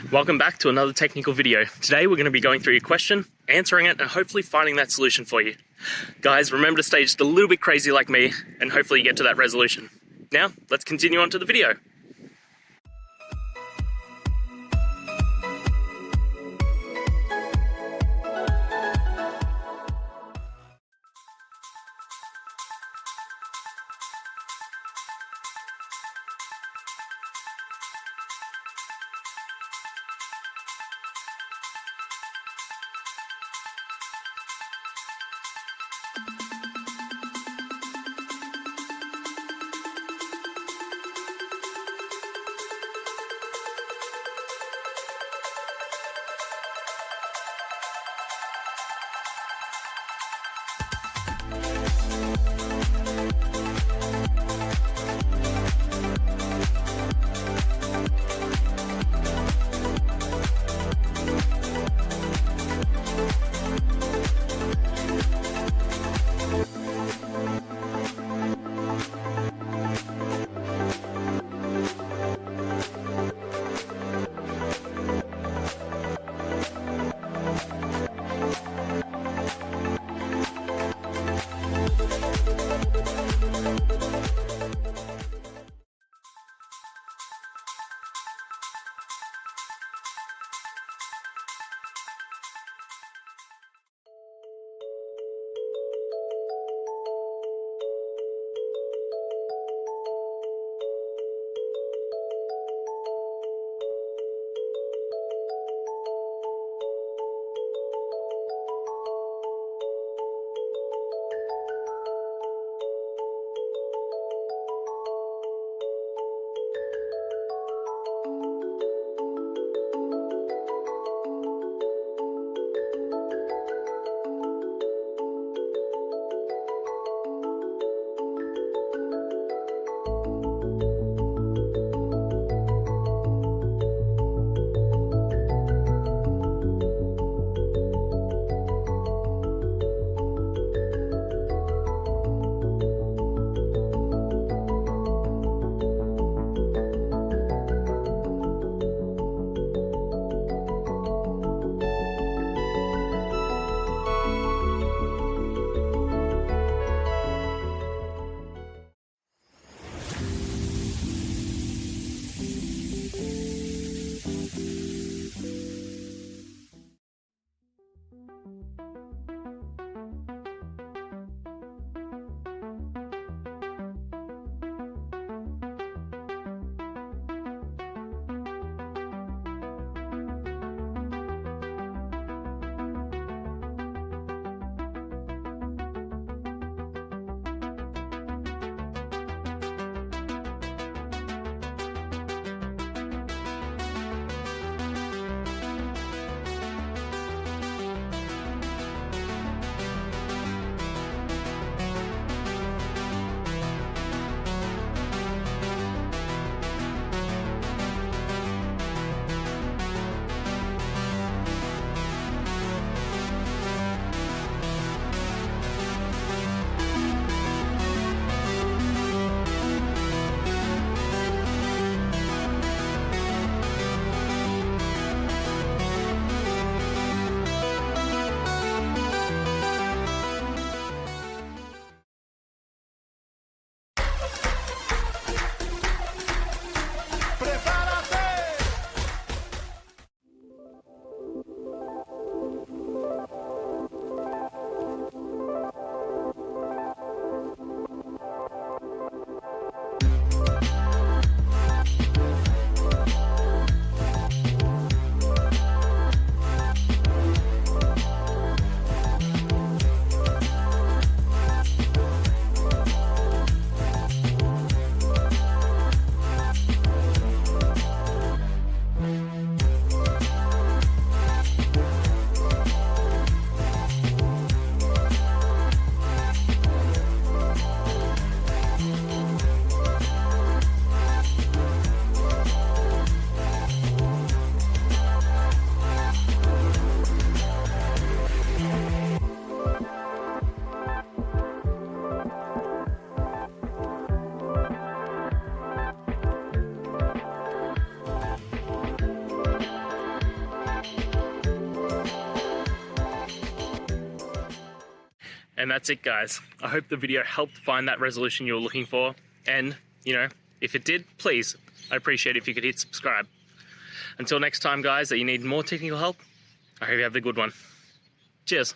Welcome back to another technical video. Today we're going to be going through your question, answering it, and hopefully finding that solution for you. Guys, remember to stay just a little bit crazy like me, and hopefully you get to that resolution. Now, let's continue on to the video. And that's it, guys. I hope the video helped find that resolution you were looking for. And, you know, if it did, please, I'd appreciate it if you could hit subscribe. Until next time, guys, that you need more technical help, I hope you have a good one. Cheers.